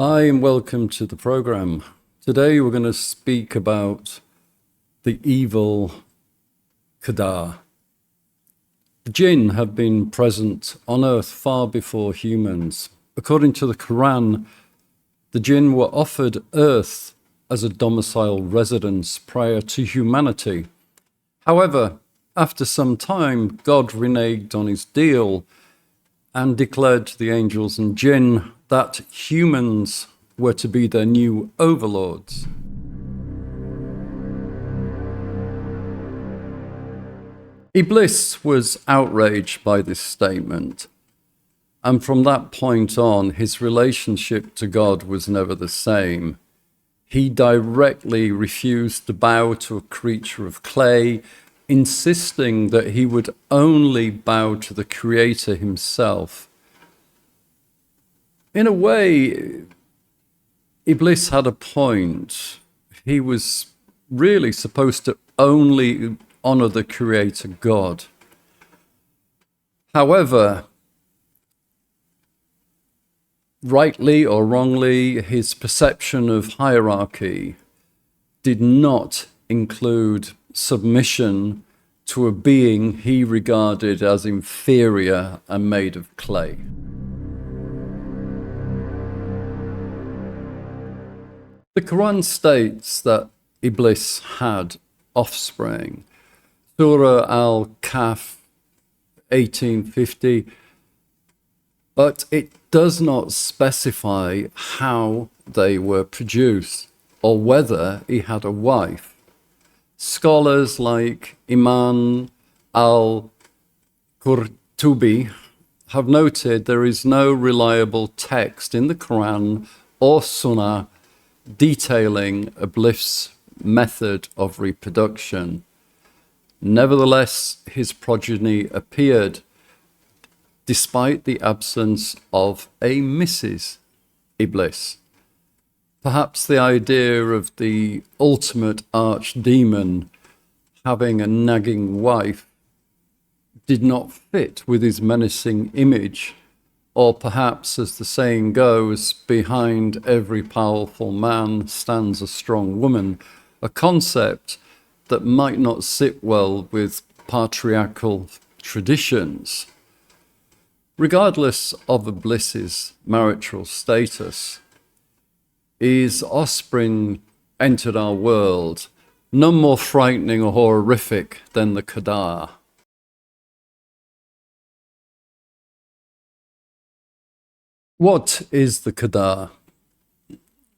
Hi and welcome to the program. Today we're going to speak about the Evil Qadar. The Jinn have been present on Earth far before humans. According to the Quran, the Jinn were offered Earth as a domicile residence prior to humanity. However, after some time, God reneged on his deal and declared to the angels and Jinn that humans were to be their new overlords. Iblis was outraged by this statement, and from that point on, his relationship to God was never the same. He directly refused to bow to a creature of clay, insisting that he would only bow to the Creator himself. In a way, Iblis had a point. He was really supposed to only honor the Creator God. However, rightly or wrongly, his perception of hierarchy did not include submission to a being he regarded as inferior and made of clay. The Quran states that Iblis had offspring. Surah Al-Kahf 1850, but it does not specify how they were produced or whether he had a wife. Scholars like Imam al-Qurtubi have noted there is no reliable text in the Quran or Sunnah detailing Iblis' method of reproduction. Nevertheless, his progeny appeared despite the absence of a Mrs. Iblis. Perhaps the idea of the ultimate archdemon having a nagging wife did not fit with his menacing image, or perhaps, as the saying goes, behind every powerful man stands a strong woman, a concept that might not sit well with patriarchal traditions. Regardless of Iblis's marital status, his offspring entered our world, none more frightening or horrific than the Qadar. What is the Qadar?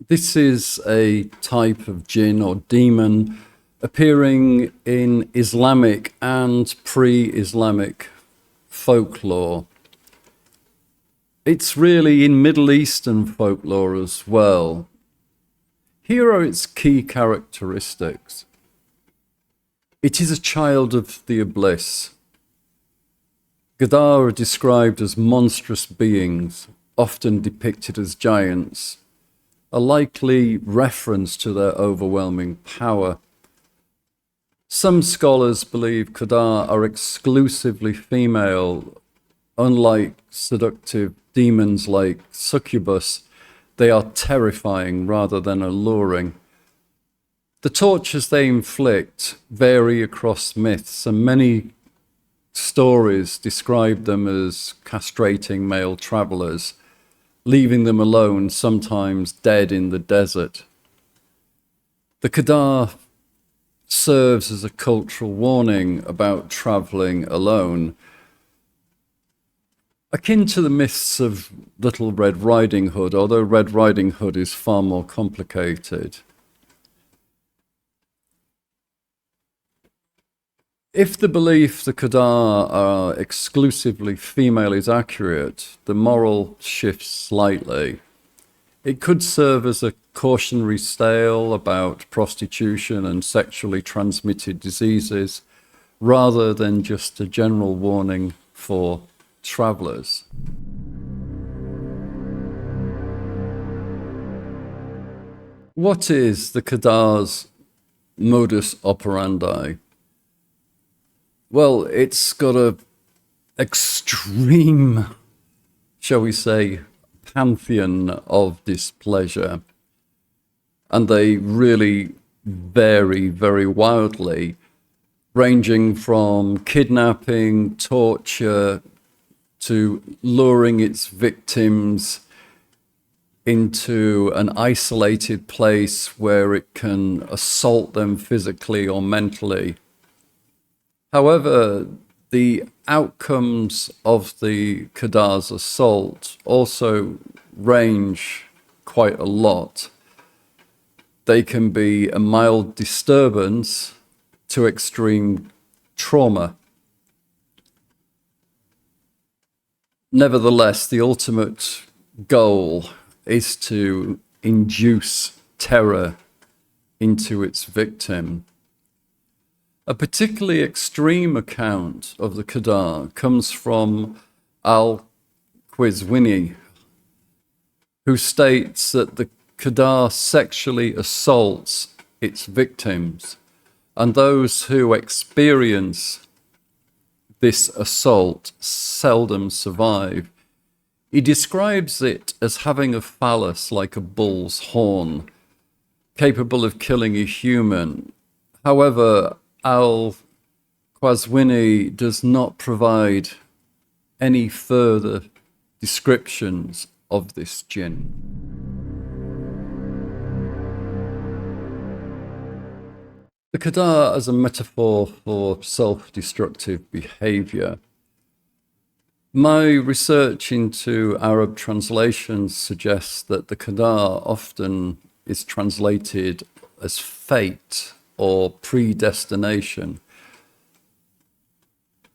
This is a type of jinn or demon appearing in Islamic and pre-Islamic folklore. It's really in Middle Eastern folklore as well. Here are its key characteristics. It is a child of the Iblis. Qadar are described as monstrous beings, often depicted as giants, a likely reference to their overwhelming power. Some scholars believe Qadar are exclusively female. Unlike seductive demons like succubus, they are terrifying rather than alluring. The tortures they inflict vary across myths, and many stories describe them as castrating male travelers, leaving them alone, sometimes dead in the desert. The Qadar serves as a cultural warning about traveling alone, akin to the myths of Little Red Riding Hood, although Red Riding Hood is far more complicated. If the belief the Qadar are exclusively female is accurate, the moral shifts slightly. It could serve as a cautionary tale about prostitution and sexually transmitted diseases, rather than just a general warning for travelers. What is the Qadar's modus operandi? Well, it's got a extreme, shall we say, pantheon of displeasure, and they really vary very wildly, ranging from kidnapping, torture, to luring its victims into an isolated place where it can assault them physically or mentally. However, the outcomes of the Qadar's assault also range quite a lot. They can be a mild disturbance to extreme trauma. Nevertheless, the ultimate goal is to induce terror into its victim. A particularly extreme account of the Qadar comes from Al-Qizwini, who states that the Qadar sexually assaults its victims, and those who experience this assault seldom survive. He describes it as having a phallus like a bull's horn, capable of killing a human. However, Al-Qazwini does not provide any further descriptions of this jinn. The Qadar as a metaphor for self-destructive behavior. My research into Arab translations suggests that the Qadar often is translated as fate or predestination.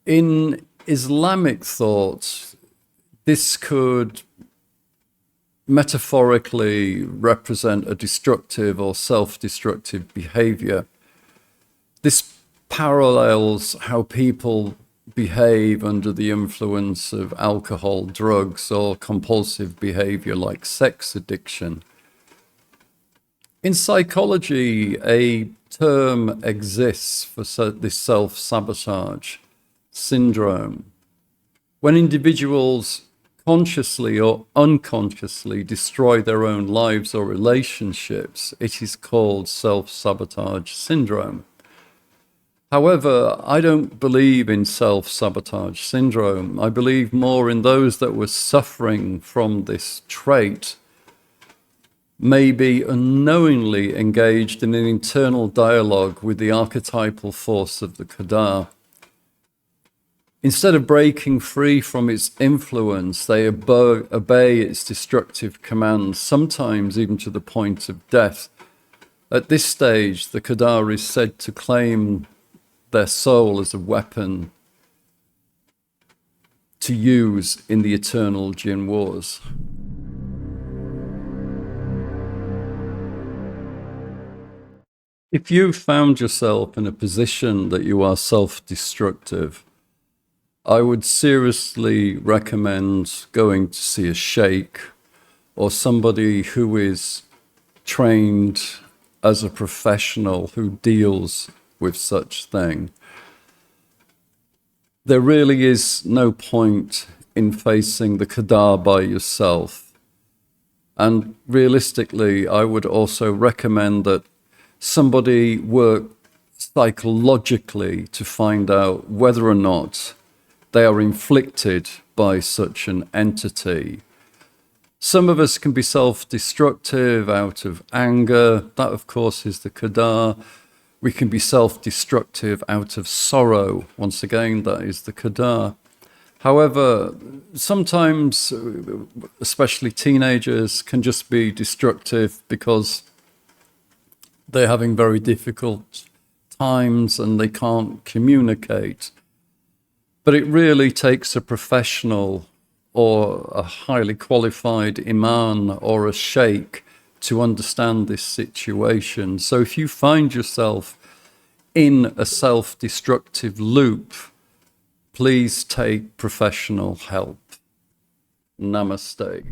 In Islamic thought, this could metaphorically represent a destructive or self-destructive behavior. This parallels how people behave under the influence of alcohol, drugs, or compulsive behavior like sex addiction. In psychology, a term exists for this self-sabotage syndrome. When individuals consciously or unconsciously destroy their own lives or relationships, it is called self-sabotage syndrome. However, I don't believe in self-sabotage syndrome. I believe more in those that were suffering from this trait, maybe unknowingly engaged in an internal dialogue with the archetypal force of the Qadar. Instead of breaking free from its influence, they obey its destructive commands, sometimes even to the point of death. At this stage, the Qadar is said to claim their soul as a weapon to use in the eternal Djinn wars. If you found yourself in a position that you are self-destructive, I would seriously recommend going to see a sheikh or somebody who is trained as a professional who deals with such thing. There really is no point in facing the Qadar by yourself. And realistically, I would also recommend that somebody work psychologically to find out whether or not they are inflicted by such an entity. Some of us can be self-destructive out of anger. That, of course, is the Qadar. We can be self-destructive out of sorrow. Once again, that is the Qadar. However, sometimes, especially teenagers, can just be destructive because they're having very difficult times and they can't communicate. But it really takes a professional or a highly qualified imam or a sheikh to understand this situation. So if you find yourself in a self-destructive loop, please take professional help. Namaste.